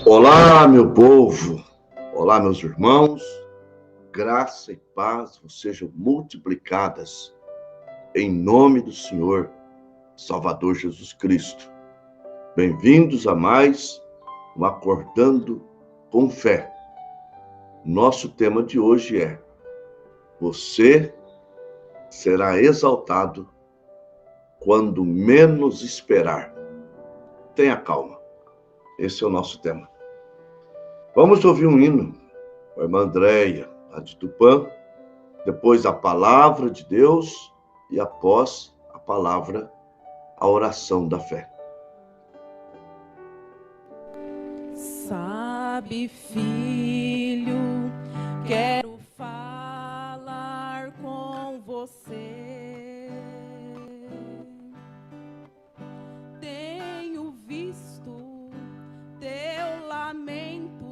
Olá, meu povo, olá, meus irmãos, graça e paz sejam multiplicadas em nome do Senhor Salvador Jesus Cristo. Bem-vindos a mais um Acordando com Fé. Nosso tema de hoje é: você será exaltado quando menos esperar. Tenha calma, esse é o nosso tema. Vamos ouvir um hino com a irmã Andréia, lá de Tupã, depois a palavra de Deus e após a palavra, a oração da fé. Sabe, filho, quero falar com você. Tenho visto teu lamento,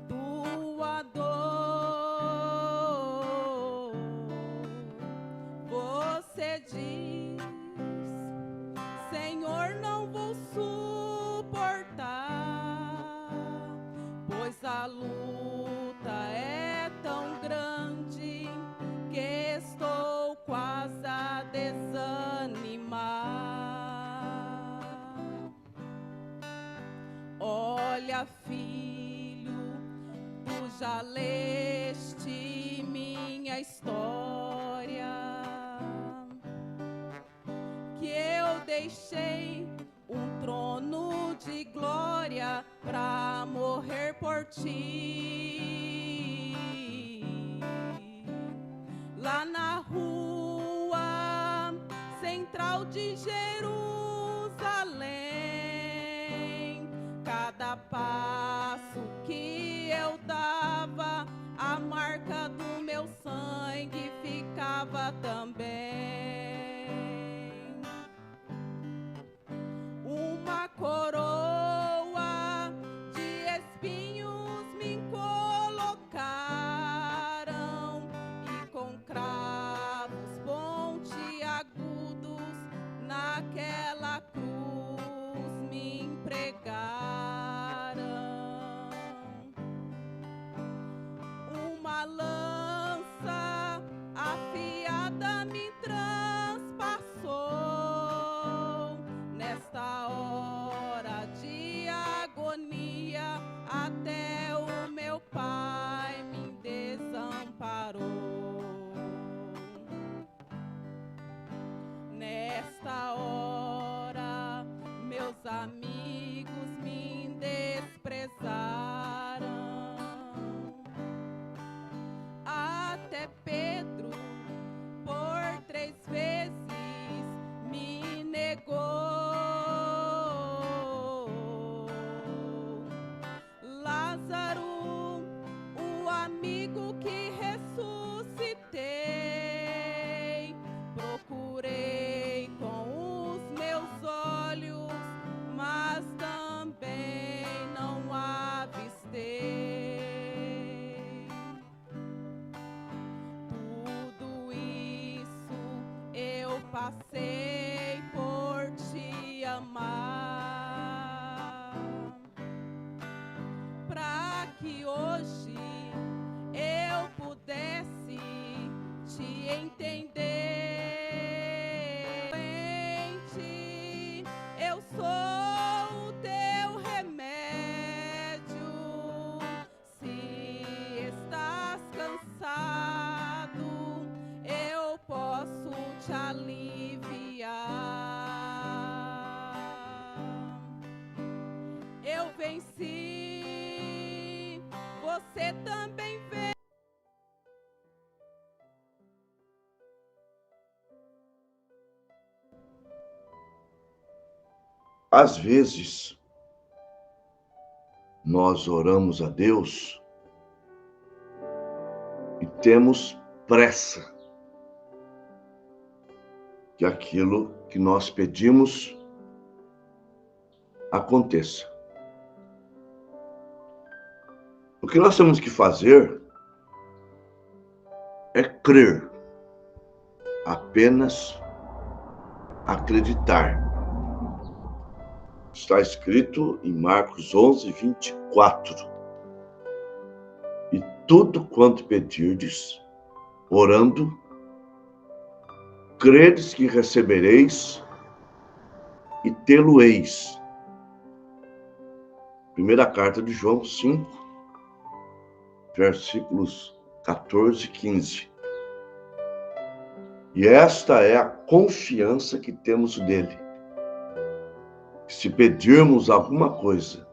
tua dor. Você diz: Senhor, não vou suportar, pois a luta é tão grande que estou quase a desanimar. Olha, filho, tu já leste minha história, que eu deixei um trono de glória pra morrer por ti. Lá na rua central de Jerusalém, cada passo que eu dava, a marca do meu sangue ficava também. Uma coroa de espinhos me colocaram e com cravos pontiagudos naquela cruz me empregaram. Uma lança afiada me transpassou. Nesta hora de agonia, até o meu pai me desamparou. Nesta hora, meus amigos me desprezaram. Até Pedro, por 3 vezes, me negou. Lázaro, o amigo que ressuscitei, procurei com os meus olhos, mas também não avistei. Tudo isso eu passei por te amar, pra que hoje eu pudesse te entender. Doente, eu sou o teu remédio. Se estás cansado, eu posso te aliviar. Eu venci, você também vence. Às vezes, nós oramos a Deus e temos pressa que aquilo que nós pedimos aconteça. O que nós temos que fazer é crer, apenas acreditar. Está escrito em Marcos 11, 24. E tudo quanto pedirdes, orando, credes que recebereis e tê-lo-eis. Primeira carta de João 5, versículos 14 e 15. E esta é a confiança que temos nele. Se pedirmos alguma coisa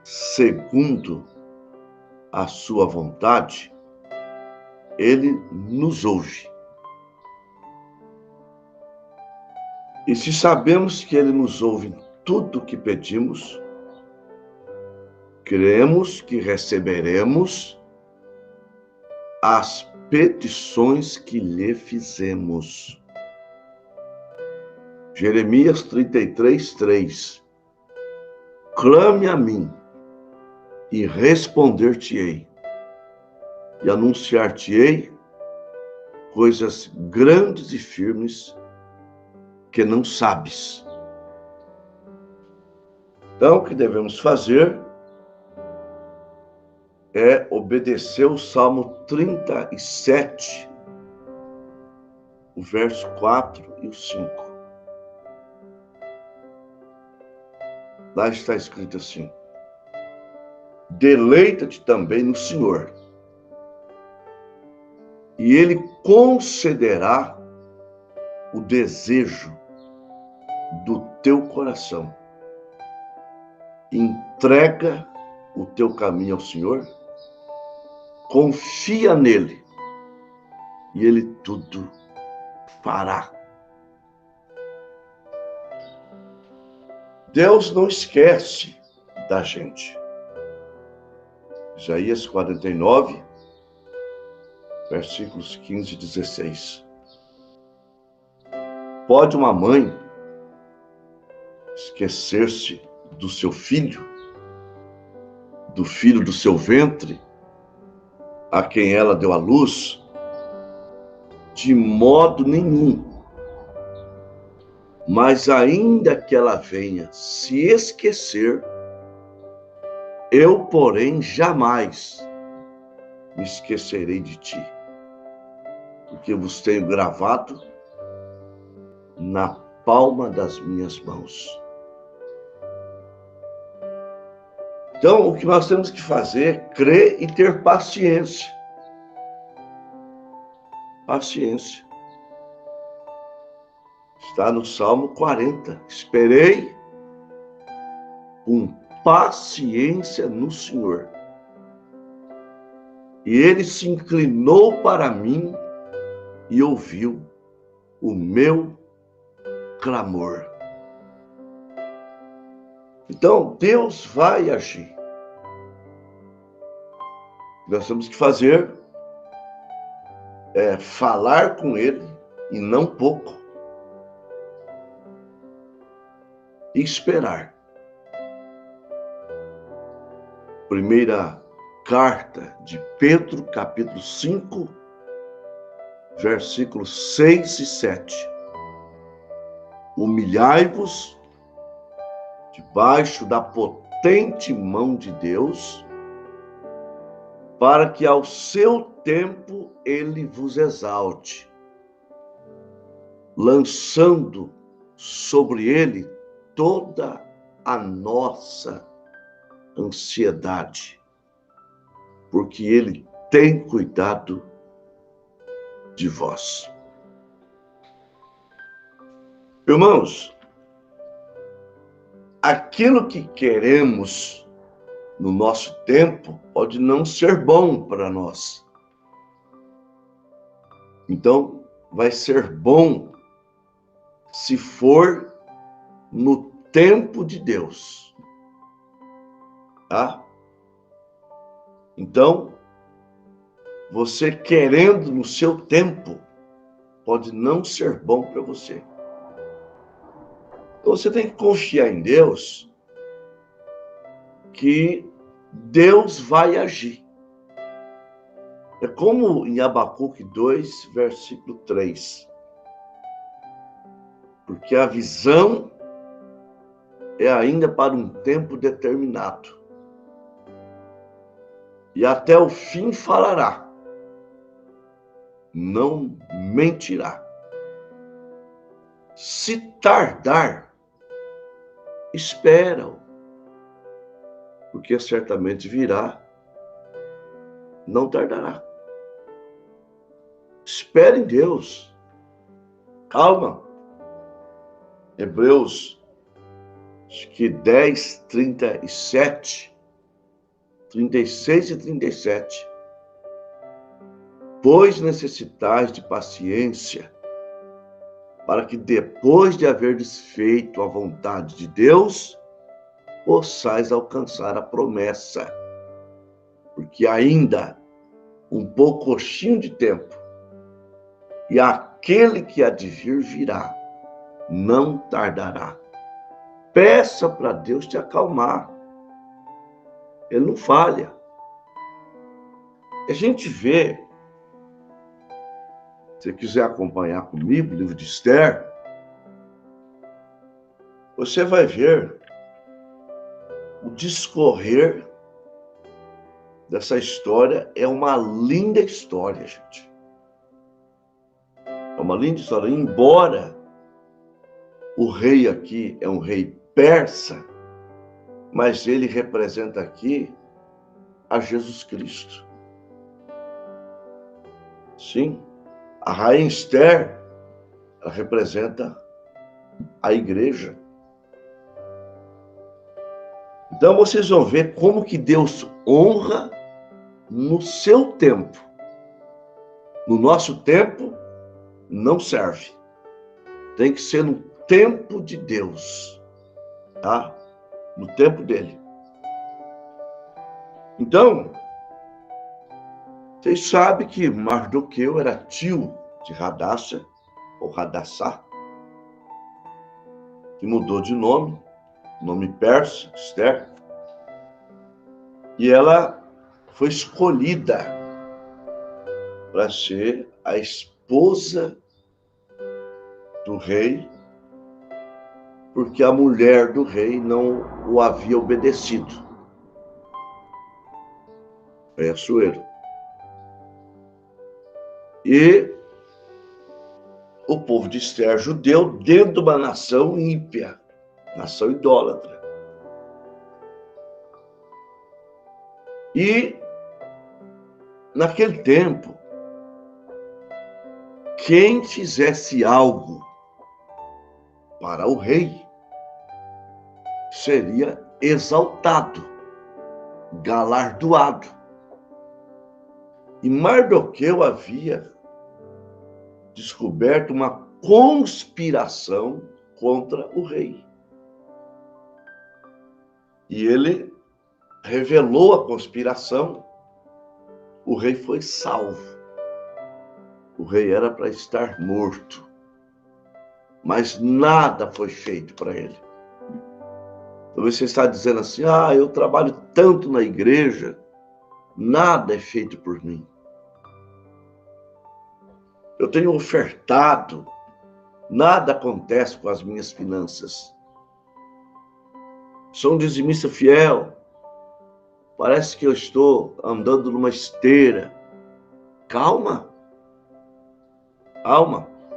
segundo a sua vontade, ele nos ouve. E se sabemos que ele nos ouve em tudo o que pedimos, cremos que receberemos as petições que lhe fizemos. Jeremias 33, 3. Clame a mim e responder-te-ei, e anunciar-te-ei coisas grandes e firmes que não sabes. Então, o que devemos fazer é obedecer o Salmo 37, o verso 4 e o 5. Lá está escrito assim: deleita-te também no Senhor, e Ele concederá o desejo do teu coração. Entrega o teu caminho ao Senhor, confia nele, e Ele tudo fará. Deus não esquece da gente. Isaías 49, versículos 15 e 16. Pode uma mãe esquecer-se do seu filho, do filho do seu ventre, a quem ela deu à luz? De modo nenhum. Mas ainda que ela venha se esquecer, eu, porém, jamais me esquecerei de ti, porque vos tenho gravado na palma das minhas mãos. Então, o que nós temos que fazer é crer e ter paciência. Paciência. Está no Salmo 40. Esperei com paciência no Senhor, e Ele se inclinou para mim e ouviu o meu clamor. Então, Deus vai agir. Nós temos que fazer falar com Ele, e não pouco, e esperar. Primeira carta de Pedro, capítulo 5, versículos 6 e 7. Humilhai-vos debaixo da potente mão de Deus, para que ao seu tempo ele vos exalte, lançando sobre ele toda a nossa ansiedade, porque ele tem cuidado de vós. Irmãos, aquilo que queremos no nosso tempo pode não ser bom para nós. Então, vai ser bom se for no tempo de Deus. Tá? Então, você querendo no seu tempo, pode não ser bom para você. Então, você tem que confiar em Deus, que Deus vai agir. É como em Abacuque 2, versículo 3. Porque a visão é ainda para um tempo determinado. E até o fim falará, não mentirá. Se tardar, espera-o, porque certamente virá, não tardará. Espere em Deus. Calma. Hebreus, acho que 10, 37, 36 e 37. Pois necessitais de paciência, para que depois de haverdes feito a vontade de Deus, possais alcançar a promessa. Porque ainda um pouquinho de tempo, e aquele que há de vir virá, não tardará. Peça para Deus te acalmar. Ele não falha. A gente vê, se você quiser acompanhar comigo o livro de Esther, você vai ver o discorrer dessa história. É uma linda história, gente. É uma linda história. Embora o rei aqui é um rei persa, mas ele representa aqui a Jesus Cristo. Sim, a rainha Esther, ela representa a igreja. Então vocês vão ver como que Deus honra no seu tempo. No nosso tempo, não serve. Tem que ser no tempo de Deus, tá? No tempo dele. Então, vocês sabem que Mardoqueu era tio de Hadassah, ou Hadassah, que mudou de nome persa, Esther, e ela foi escolhida para ser a esposa do rei, porque a mulher do rei não o havia obedecido. Foi Assuero. E o povo de Esther, judeu, dentro de uma nação ímpia, nação idólatra. E, naquele tempo, quem fizesse algo para o rei seria exaltado, galardoado. E Mardoqueu havia descoberto uma conspiração contra o rei. E ele revelou a conspiração. O rei foi salvo. O rei era para estar morto. Mas nada foi feito para ele. Talvez você está dizendo assim, eu trabalho tanto na igreja, nada é feito por mim. Eu tenho ofertado, nada acontece com as minhas finanças. Sou um dizimista fiel, parece que eu estou andando numa esteira. Calma,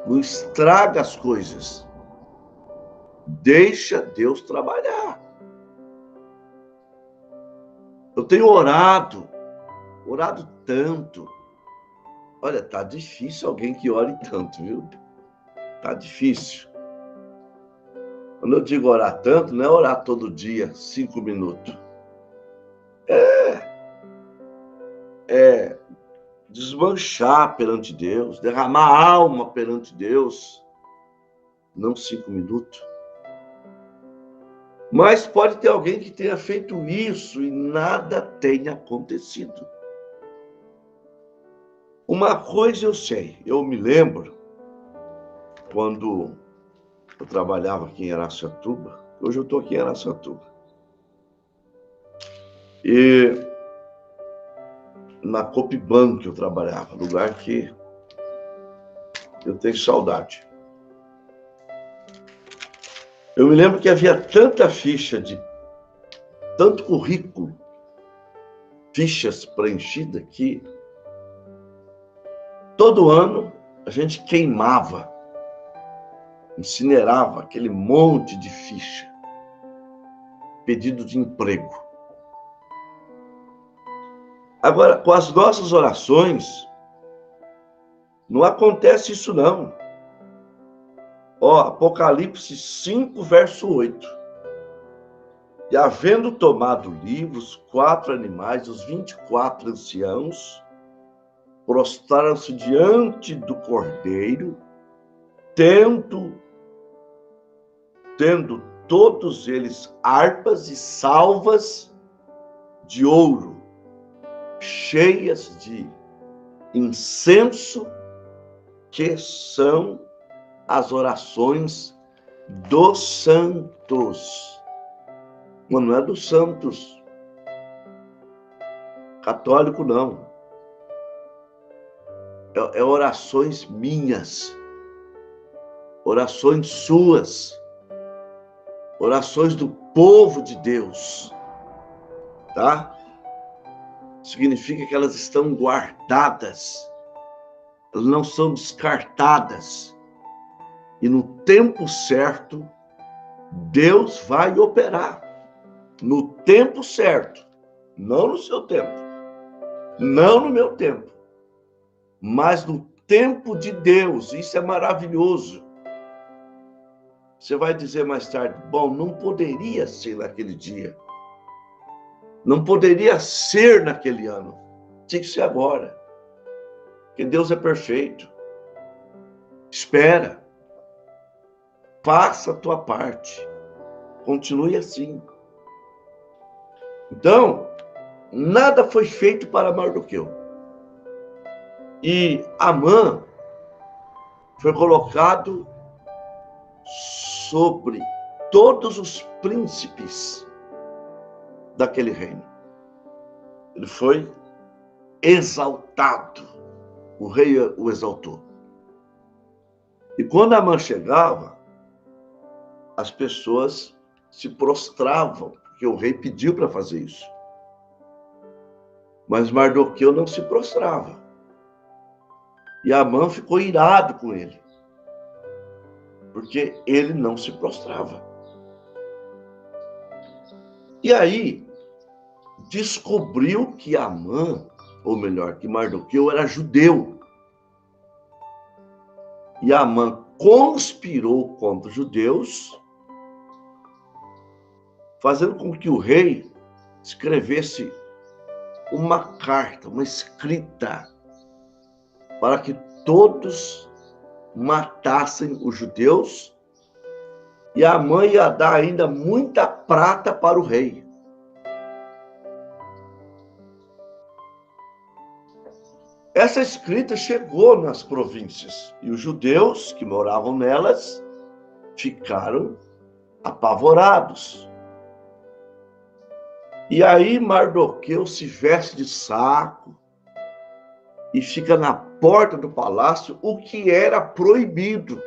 não estraga as coisas. Deixa Deus trabalhar. Eu tenho orado tanto. Olha, tá difícil alguém que ore tanto, viu? Tá difícil. Quando eu digo orar tanto, não é orar todo dia, 5 minutos. É desmanchar perante Deus, derramar alma perante Deus. Não 5 minutos. Mas pode ter alguém que tenha feito isso e nada tenha acontecido. Uma coisa eu sei, eu me lembro, quando eu trabalhava aqui em Araçatuba, hoje eu estou aqui em Araçatuba, e na Copibank eu trabalhava, lugar que eu tenho saudade. Eu me lembro que havia tanta ficha, tanto currículo, fichas preenchidas, que todo ano a gente queimava, incinerava aquele monte de ficha, pedido de emprego. Agora, com as nossas orações, não acontece isso não. Apocalipse 5, verso 8. E havendo tomado o livro, os 4 animais, os 24 anciãos, prostraram-se diante do Cordeiro, tendo todos eles harpas e salvas de ouro, cheias de incenso, que são as orações dos santos. Mas não é dos santos católico, não. É orações minhas, orações suas, orações do povo de Deus, tá? Significa que elas estão guardadas, elas não são descartadas. E no tempo certo, Deus vai operar. No tempo certo, não no seu tempo, não no meu tempo, mas no tempo de Deus. Isso é maravilhoso. Você vai dizer mais tarde, bom, não poderia ser naquele dia, não poderia ser naquele ano, tinha que ser agora, porque Deus é perfeito. Espera, faça a tua parte, continue assim. Então, nada foi feito para Mardoqueu. E Amã foi colocado sobre todos os príncipes daquele reino. Ele foi exaltado. O rei o exaltou. E quando Amã chegava, as pessoas se prostravam, porque o rei pediu para fazer isso. Mas Mardoqueu não se prostrava. E Amã ficou irado com ele, porque ele não se prostrava. E aí, descobriu que Amã, ou melhor, que Mardoqueu era judeu. E Amã conspirou contra os judeus, fazendo com que o rei escrevesse uma carta, uma escrita, para que todos matassem os judeus, e Amã ia dar ainda muita prata para o rei. Essa escrita chegou nas províncias, e os judeus que moravam nelas ficaram apavorados. E aí Mardoqueu se veste de saco e fica na porta do palácio, o que era proibido.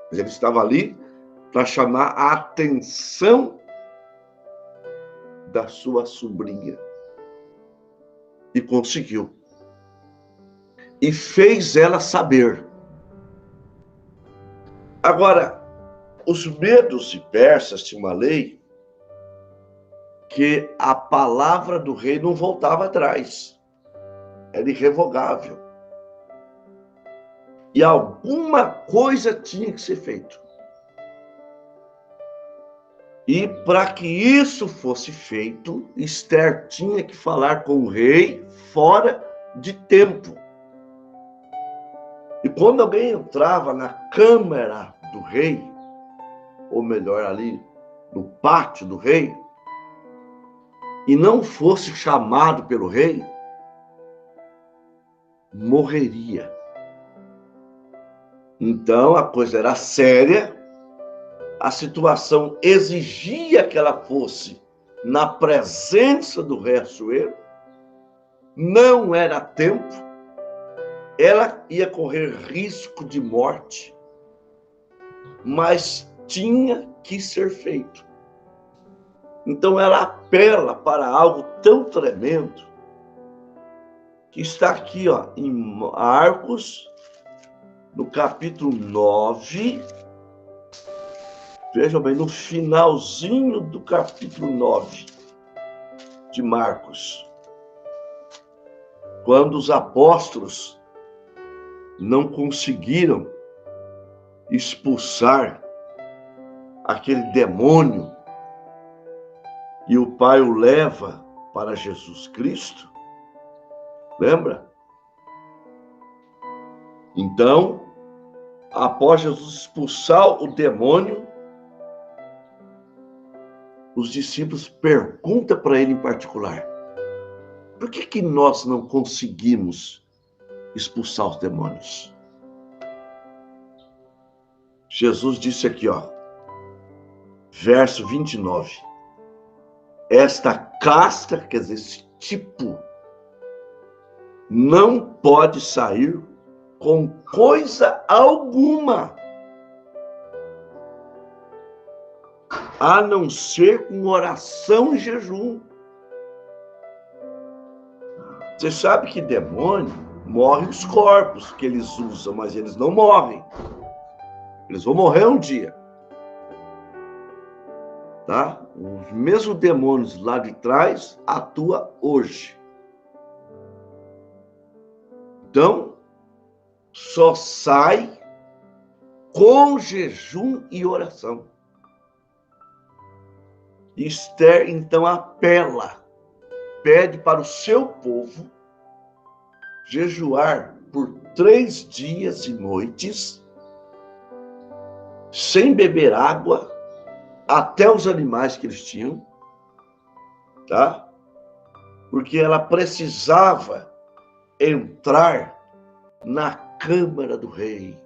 Mas ele estava ali para chamar a atenção da sua sobrinha. E conseguiu. E fez ela saber. Agora, os medos e persas tinham uma lei que a palavra do rei não voltava atrás. Era irrevogável. E alguma coisa tinha que ser feito. E para que isso fosse feito, Esther tinha que falar com o rei fora de tempo. E quando alguém entrava na câmara do rei, ou melhor, ali no pátio do rei, e não fosse chamado pelo rei, morreria. Então a coisa era séria, a situação exigia que ela fosse na presença do rei Assuero, não era tempo, ela ia correr risco de morte, mas tinha que ser feito. Então ela apela para algo tão tremendo que está aqui, ó, em Marcos, no capítulo 9. Vejam bem, no finalzinho do capítulo 9 de Marcos, quando os apóstolos não conseguiram expulsar aquele demônio e o pai o leva para Jesus Cristo, lembra? Então, após Jesus expulsar o demônio, os discípulos perguntam para ele em particular: por que nós não conseguimos expulsar os demônios? Jesus disse aqui, ó, verso 29. Esta casta, quer dizer, esse tipo, não pode sair com coisa alguma, a não ser com oração e jejum. Você sabe que demônio morre os corpos que eles usam, mas eles não morrem. Eles vão morrer um dia. Tá? Os mesmos demônios lá de trás atuam hoje. Então, só sai com jejum e oração. Esther, então, apela, pede para o seu povo jejuar por 3 dias e noites, sem beber água, até os animais que eles tinham, tá? Porque ela precisava entrar na câmara do rei.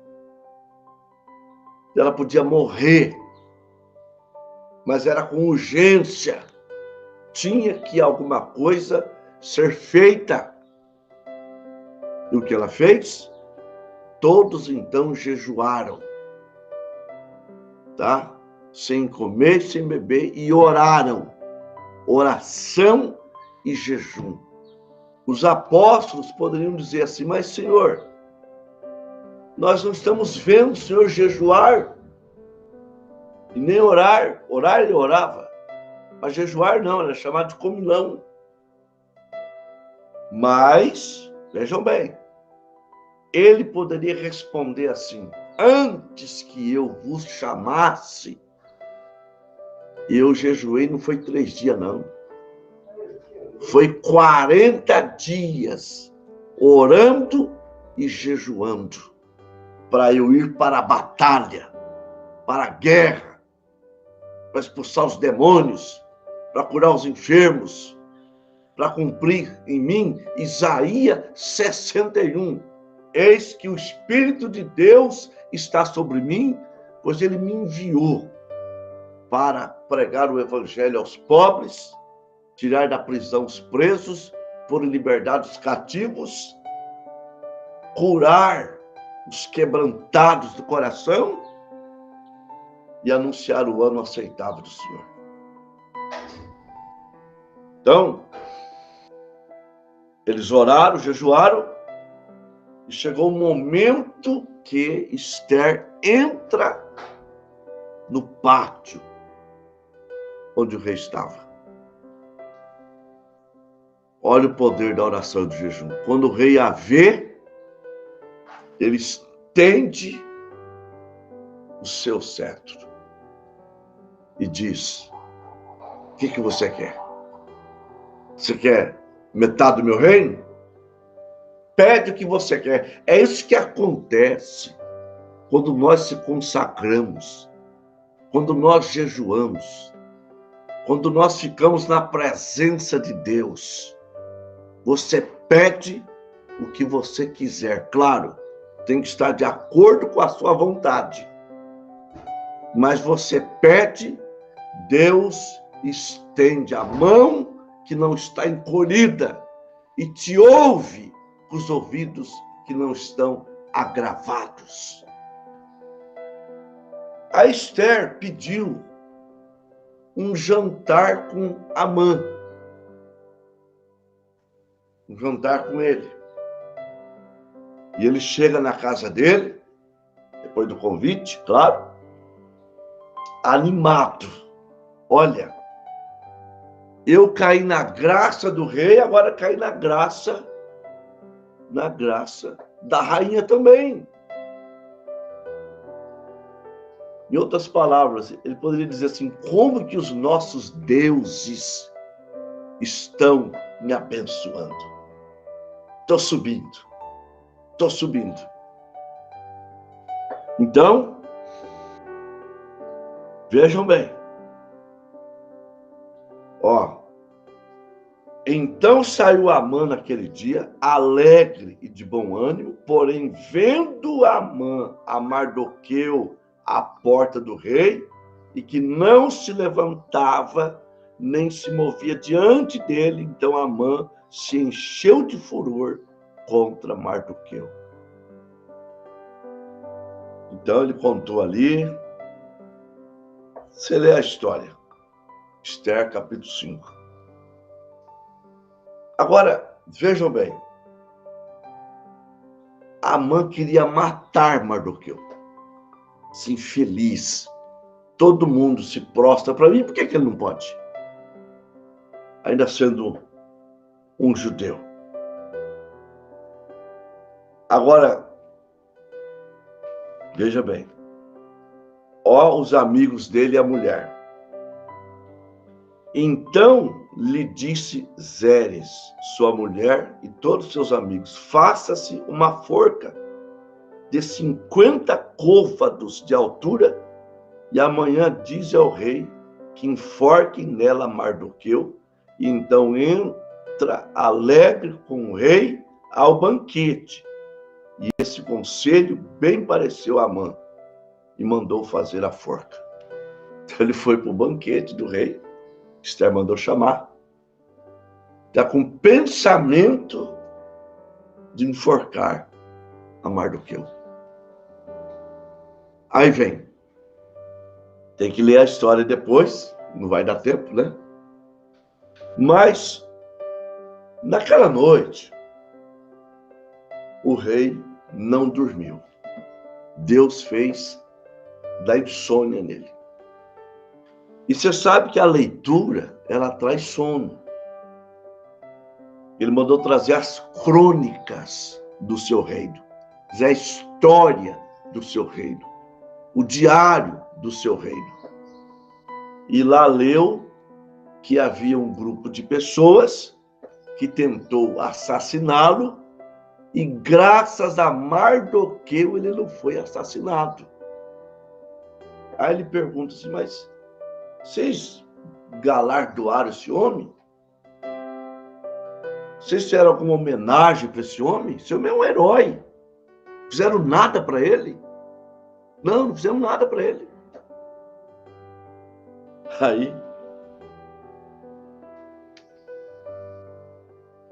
Ela podia morrer, mas era com urgência. Tinha que alguma coisa ser feita. E o que ela fez? Todos então jejuaram, tá? Sem comer, sem beber, e oraram. Oração e jejum. Os apóstolos poderiam dizer assim: mas Senhor, nós não estamos vendo o Senhor jejuar e nem orar. Orar ele orava, mas jejuar não, era chamado de comilão. Mas, vejam bem, ele poderia responder assim: antes que eu vos chamasse, eu jejuei, não foi 3 dias, não. Foi 40 dias orando e jejuando para eu ir para a batalha, para a guerra, para expulsar os demônios, para curar os enfermos, para cumprir em mim Isaías 61. Eis que o Espírito de Deus está sobre mim, pois ele me enviou para pregar o evangelho aos pobres, tirar da prisão os presos, pôr em liberdade os cativos, curar os quebrantados do coração e anunciar o ano aceitável do Senhor. Então, eles oraram, jejuaram, e chegou o momento que Esther entra no pátio onde o rei estava. Olha o poder da oração de jejum. Quando o rei a vê, ele estende o seu cetro e diz: o que você quer? Você quer metade do meu reino? Pede o que você quer. É isso que acontece quando nós se consagramos, quando nós jejuamos, quando nós ficamos na presença de Deus. Você pede o que você quiser. Claro, tem que estar de acordo com a sua vontade. Mas você pede, Deus estende a mão que não está encolhida e te ouve com os ouvidos que não estão agravados. A Esther pediu um jantar com Amã. Um jantar com ele. E ele chega na casa dele, depois do convite, claro, animado. Olha, eu caí na graça do rei, agora caí na graça da rainha também. Em outras palavras, ele poderia dizer assim, como que os nossos deuses estão me abençoando? Estou subindo. Então, vejam bem. Então saiu Amã naquele dia, alegre e de bom ânimo, porém, vendo Amã a Mardoqueu à porta do rei, e que não se levantava, nem se movia diante dele, então Amã se encheu de furor contra Mardoqueu. Então ele contou ali, você lê a história, Esther capítulo 5. Agora, vejam bem, Amã queria matar Mardoqueu, assim, feliz, todo mundo se prostra para mim, por que ele não pode? Ainda sendo um judeu. Agora, veja bem, os amigos dele e a mulher. Então lhe disse Zeres, sua mulher e todos seus amigos, faça-se uma forca de 50 côvados de altura, e amanhã dize ao rei que enforque nela Mardoqueu, e então entra alegre com o rei ao banquete. E esse conselho bem pareceu a Amã, e mandou fazer a forca. Então ele foi para o banquete do rei, Esther mandou chamar, já com pensamento de enforcar a Mardoqueu. Aí vem, tem que ler a história depois, não vai dar tempo, né? Mas, naquela noite, o rei não dormiu. Deus fez da insônia nele. E você sabe que a leitura, ela traz sono. Ele mandou trazer as crônicas do seu reino, a história do seu reino, o diário do seu reino. E lá leu que havia um grupo de pessoas que tentou assassiná-lo, e graças a Mardoqueu ele não foi assassinado. Aí ele pergunta assim, mas vocês galardoaram esse homem? Vocês fizeram alguma homenagem para esse homem? Esse homem é um herói. Fizeram nada para ele? Não fizemos nada para ele. Aí,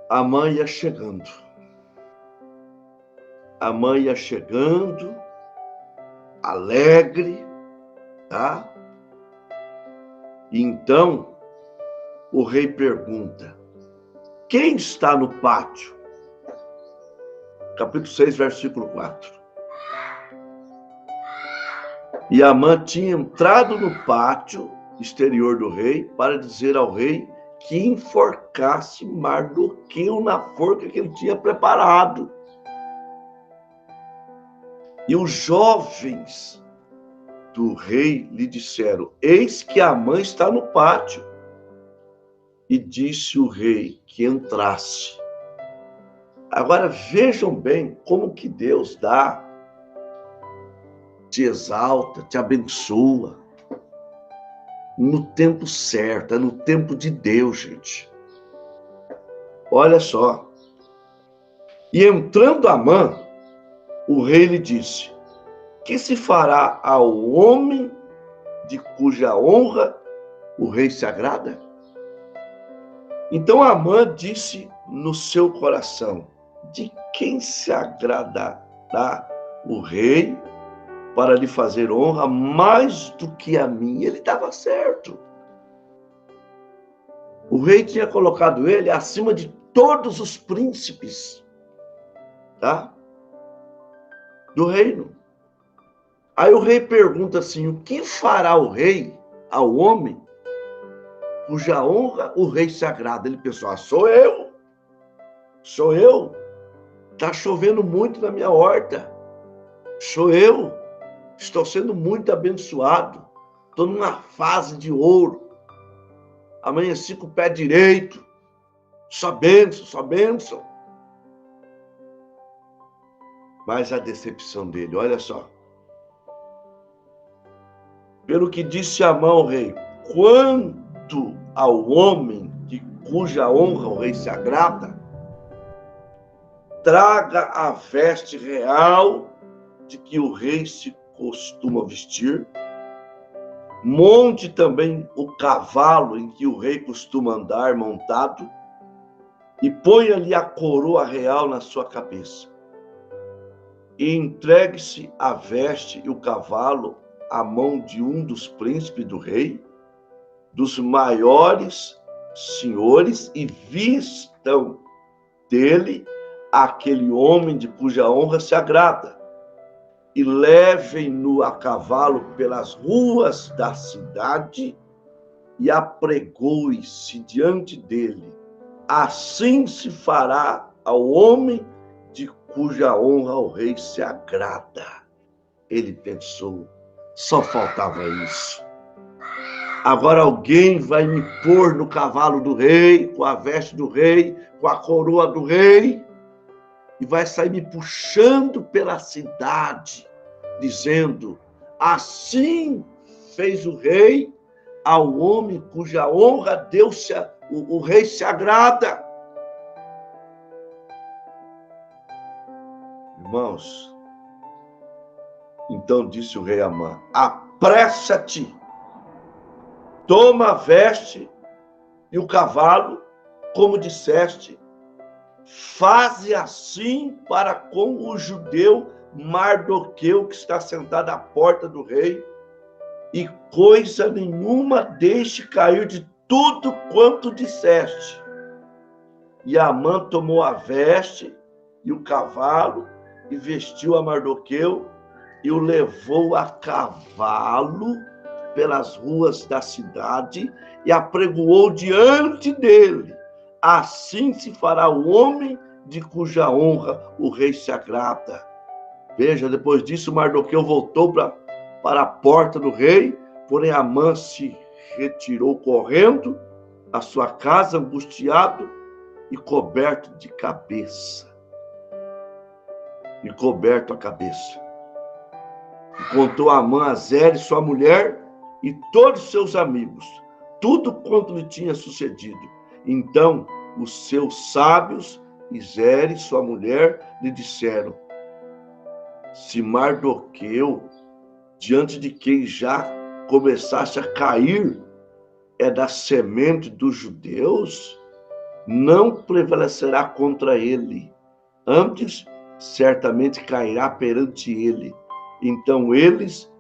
Amã ia chegando. Amã ia chegando, alegre, tá? E então, o rei pergunta, quem está no pátio? Capítulo 6, versículo 4. E Amã tinha entrado no pátio exterior do rei para dizer ao rei que enforcasse Mardoqueu na forca que ele tinha preparado. E os jovens do rei lhe disseram, eis que Amã está no pátio. E disse o rei que entrasse. Agora vejam bem como que Deus dá, te exalta, te abençoa, no tempo certo, é no tempo de Deus, gente. Olha só. E entrando Amã, o rei lhe disse, que se fará ao homem de cuja honra o rei se agrada? Então Amã disse no seu coração, de quem se agradará o rei para lhe fazer honra mais do que a mim. Ele estava certo. O rei tinha colocado ele acima de todos os príncipes, tá? Do reino. Aí o rei pergunta assim: o que fará o rei ao homem cuja honra o rei se agrada? Ele pensou: sou eu. Está chovendo muito na minha horta. Sou eu. Estou sendo muito abençoado. Estou numa fase de ouro. Amanheci com o pé direito. Só bênção. Mas a decepção dele, olha só. Pelo que disse Amã ao rei: quando ao homem de cuja honra o rei se agrada, traga a veste real de que o rei se costuma vestir, monte também o cavalo em que o rei costuma andar montado, e ponha-lhe a coroa real na sua cabeça. E entregue-se a veste e o cavalo à mão de um dos príncipes do rei, dos maiores senhores, e vistam dele aquele homem de cuja honra se agrada, e levem-no a cavalo pelas ruas da cidade, e apregoe-se diante dele. Assim se fará ao homem de cuja honra o rei se agrada. Ele pensou: só faltava isso. Agora alguém vai me pôr no cavalo do rei, com a veste do rei, com a coroa do rei, e vai sair me puxando pela cidade, dizendo: assim fez o rei ao homem cuja honra o rei se agrada. Irmãos, então disse o rei Amã: apressa-te, toma a veste e o cavalo, como disseste, faze assim para com o judeu Mardoqueu, que está sentado à porta do rei, e coisa nenhuma deixe cair de tudo quanto disseste. E Amã tomou a veste e o cavalo, e vestiu a Mardoqueu, e o levou a cavalo pelas ruas da cidade, e apregoou diante dele. Assim se fará o homem de cuja honra o rei se agrada. Veja, depois disso, Mardoqueu voltou para a porta do rei, porém Amã se retirou correndo à sua casa, angustiado e coberto de cabeça. E coberto a cabeça. E contou Amã a Zeres, sua mulher, e todos seus amigos, tudo quanto lhe tinha sucedido. Então, os seus sábios e Zeres, sua mulher, lhe disseram: se Mardoqueu, diante de quem já começasse a cair, é da semente dos judeus, não prevalecerá contra ele. Antes, certamente cairá perante ele. Então eles,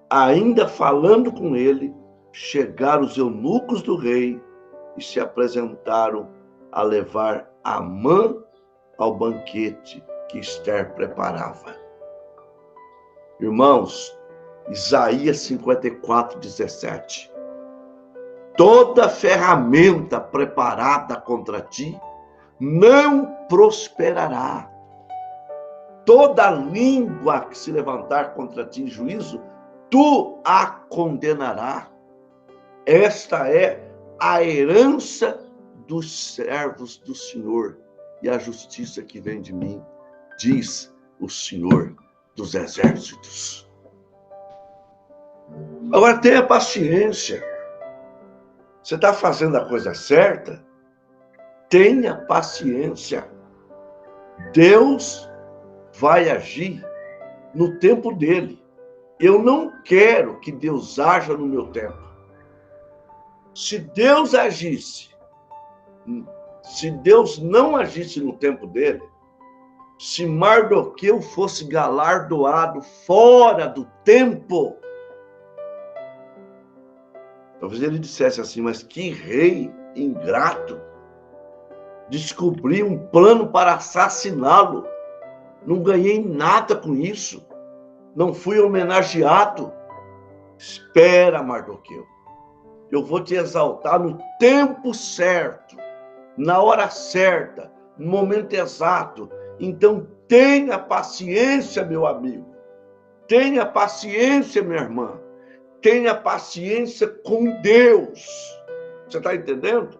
ainda falando com ele, chegaram os eunucos do rei e se apresentaram a levar Amã ao banquete que Ester preparava. Irmãos, Isaías 54, 17. Toda ferramenta preparada contra ti não prosperará. Toda língua que se levantar contra ti em juízo, tu a condenarás. Esta é a herança dos servos do Senhor e a justiça que vem de mim, diz o Senhor dos exércitos. Agora tenha paciência. Você está fazendo a coisa certa? Tenha paciência. Deus vai agir no tempo dele. Eu não quero que Deus haja no meu tempo. Se Deus agisse, se Deus não agisse no tempo dele, Se Mardoqueu fosse galardoado fora do tempo, talvez ele dissesse assim, mas que rei ingrato, descobri um plano para assassiná-lo, não ganhei nada com isso, não fui homenageado. Espera, Mardoqueu, eu vou te exaltar no tempo certo, na hora certa, no momento exato. Então tenha paciência, meu amigo, tenha paciência, minha irmã, tenha paciência com Deus. Você está entendendo?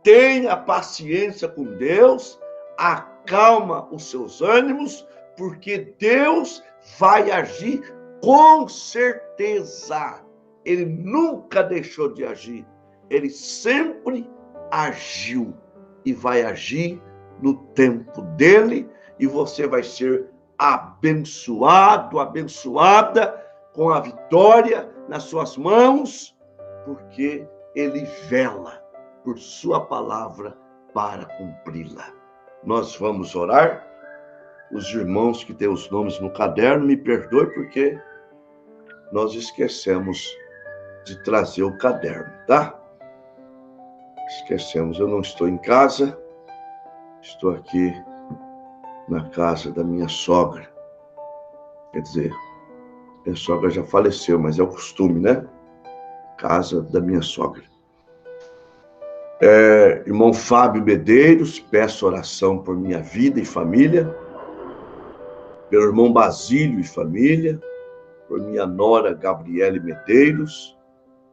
Tenha paciência com Deus, acalma os seus ânimos, porque Deus vai agir com certeza. Ele nunca deixou de agir. Ele sempre agiu e vai agir no tempo dele, e você vai ser abençoado, abençoada, com a vitória nas suas mãos, porque ele vela por sua palavra para cumpri-la. Nós vamos orar. Os irmãos que têm os nomes no caderno, me perdoem, porque nós esquecemos de trazer o caderno, tá? Esquecemos, eu não estou em casa, estou aqui na casa da minha sogra. Quer dizer, minha sogra já faleceu, mas é o costume, né? Casa da minha sogra. Irmão Fábio Medeiros, peço oração por minha vida e família, pelo irmão Basílio e família, por minha nora Gabriele Medeiros,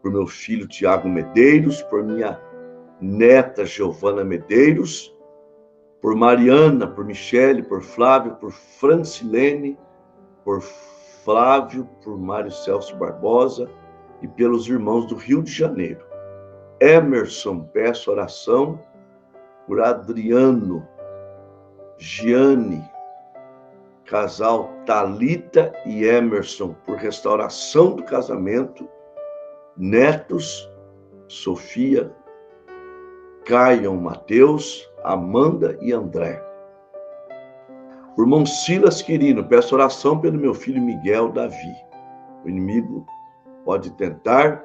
por meu filho Tiago Medeiros, por minha neta Giovana Medeiros, por Mariana, por Michele, por Flávio, por Francilene, por Flávio, por Mário Celso Barbosa e pelos irmãos do Rio de Janeiro. Emerson, peço oração por Adriano, Giane, casal Thalita e Emerson, por restauração do casamento, netos, Sofia, Caio, Mateus, Amanda e André. Por irmão Silas Quirino, peço oração pelo meu filho Miguel Davi. O inimigo pode tentar,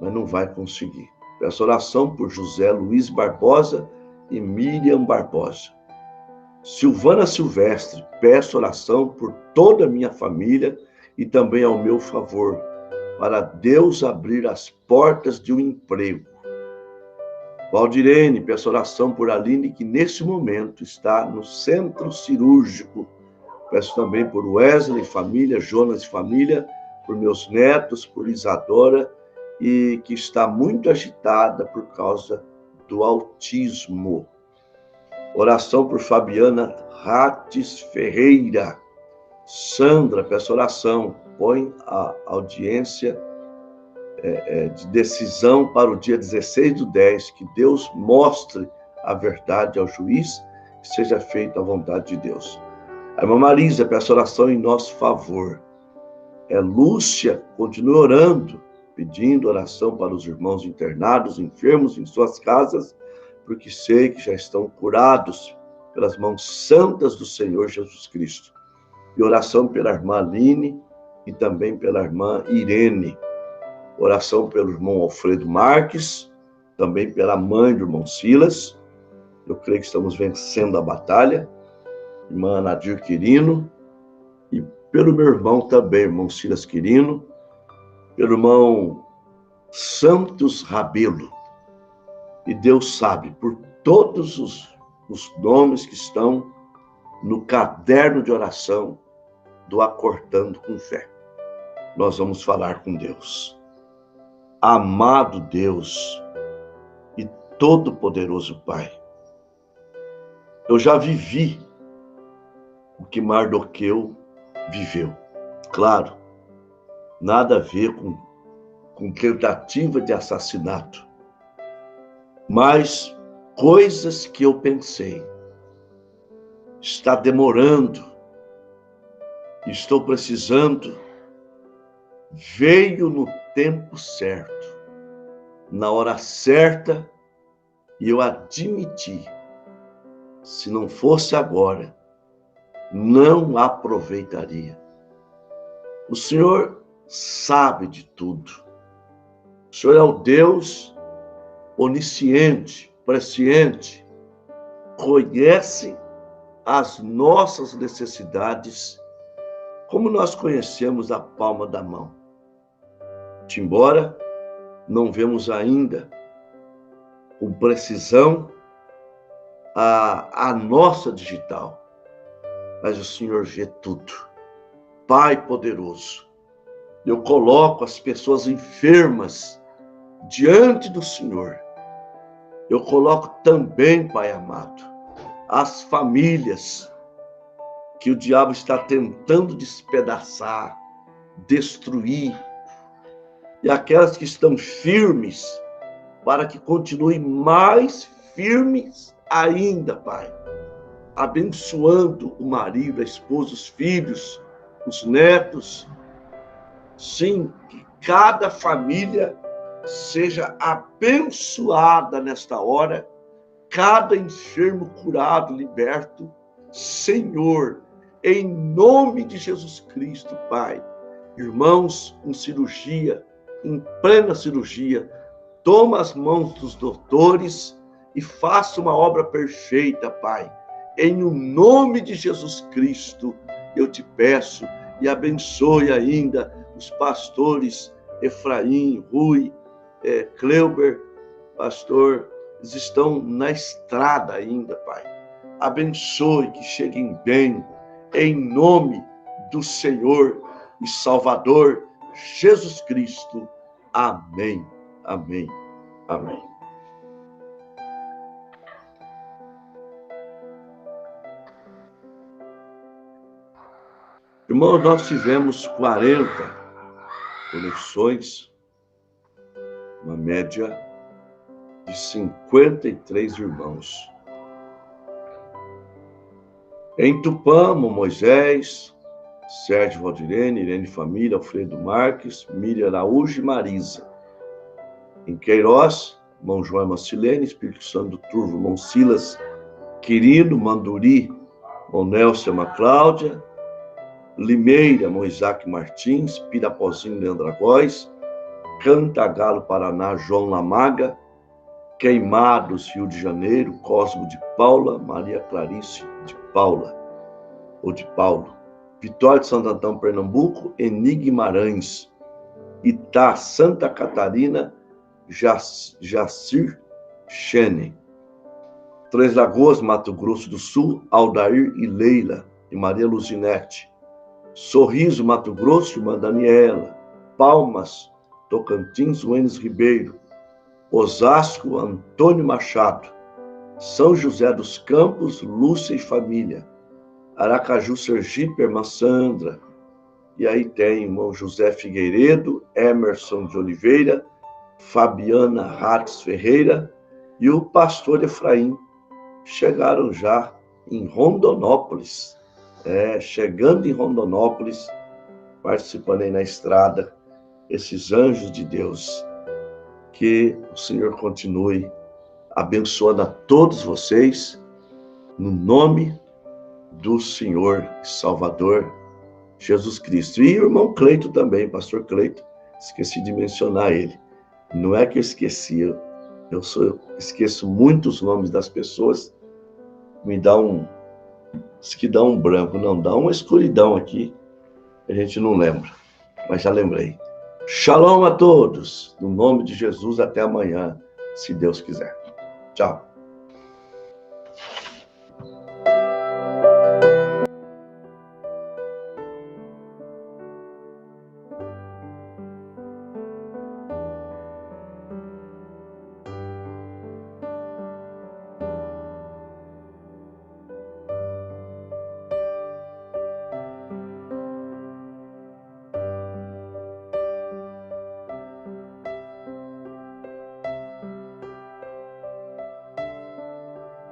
mas não vai conseguir. Peço oração por José Luiz Barbosa e Miriam Barbosa. Silvana Silvestre, peço oração por toda a minha família e também ao meu favor, para Deus abrir as portas de um emprego. Valdirene, peço oração por Aline, que nesse momento está no centro cirúrgico. Peço também por Wesley, família, Jonas e família, por meus netos, por Isadora, e que está muito agitada por causa do autismo. Oração por Fabiana Rates Ferreira. Sandra, peço oração, põe a audiência de decisão para o dia 16/10, que Deus mostre a verdade ao juiz, que seja feita a vontade de Deus. A irmã Marisa, peço oração em nosso favor. Lúcia, continue orando, pedindo oração para os irmãos internados, enfermos em suas casas, porque sei que já estão curados pelas mãos santas do Senhor Jesus Cristo. E oração pela irmã Aline e também pela irmã Irene. Oração pelo irmão Alfredo Marques, também pela mãe do irmão Silas. Eu creio que estamos vencendo a batalha. Irmã Nadir Quirino. E pelo meu irmão também, irmão Silas Quirino. Pelo irmão Santos Rabelo. E Deus sabe, por todos os nomes que estão no caderno de oração do Acordando com Fé. Nós vamos falar com Deus. Amado Deus e todo-poderoso Pai, eu já vivi o que Mardoqueu viveu. Claro, nada a ver com tentativa de assassinato, mas coisas que eu pensei, está demorando, estou precisando, veio no tempo certo, na hora certa, e eu admiti, se não fosse agora, não aproveitaria. O Senhor sabe de tudo. O Senhor é o Deus onisciente, presciente, conhece as nossas necessidades como nós conhecemos a palma da mão. Embora não vemos ainda com precisão a nossa digital, mas o Senhor vê tudo. Pai poderoso, eu coloco as pessoas enfermas diante do Senhor. Eu coloco também, Pai amado, as famílias que o diabo está tentando despedaçar, destruir, e aquelas que estão firmes, para que continuem mais firmes ainda, Pai, abençoando o marido, a esposa, os filhos, os netos. Sim, que cada família seja abençoada nesta hora, cada enfermo curado, liberto. Senhor, em nome de Jesus Cristo, Pai. Irmãos em cirurgia, em plena cirurgia, toma as mãos dos doutores e faça uma obra perfeita, Pai. Em o nome de Jesus Cristo, eu te peço, e abençoe ainda os pastores Efraim, Rui, Cleuber, pastor, eles estão na estrada ainda, Pai. Abençoe, que cheguem bem, em nome do Senhor e Salvador Jesus Cristo. Amém, amém, amém. Irmãos, nós tivemos 40 conexões, uma média de 53 irmãos. Em Tupã, Moisés, Sérgio Valdirene, Irene Família, Alfredo Marques, Miriam Araújo e Marisa. Em Queiroz, Mão João Macilene, Espírito Santo do Turvo, Mão Silas Quirino, Manduri, Mão Nélcia Macláudia, Limeira, Mão Isaac Martins, Pirapozinho, Leandra Góes, Cantagalo, Paraná, João Lamaga, Queimados, Rio de Janeiro, Cosmo de Paula, Maria Clarice de Paula, ou de Paulo, Vitória de Santo Antão, Pernambuco, Eni Guimarães, Itá, Santa Catarina, Jacir Chene, Três Lagoas, Mato Grosso do Sul, Aldair e Leila, e Maria Luzinete, Sorriso, Mato Grosso, irmã Daniela, Palmas, Tocantins, Wênis Ribeiro, Osasco, Antônio Machado, São José dos Campos, Lúcia e família, Aracaju, Sergipe, irmã Sandra, e aí tem irmão José Figueiredo, Emerson de Oliveira, Fabiana Rates Ferreira e o pastor Efraim. Chegaram já em Rondonópolis, chegando em Rondonópolis, participando aí na estrada, esses anjos de Deus. Que o Senhor continue abençoando a todos vocês, no nome do Senhor e Salvador Jesus Cristo. E o irmão Cleito também, pastor Cleito, esqueci de mencionar ele. Não é que eu esqueci, eu esqueço muitos nomes das pessoas, que dá um branco, não, dá uma escuridão aqui, a gente não lembra, mas já lembrei. Shalom a todos, no nome de Jesus, até amanhã, se Deus quiser. Tchau.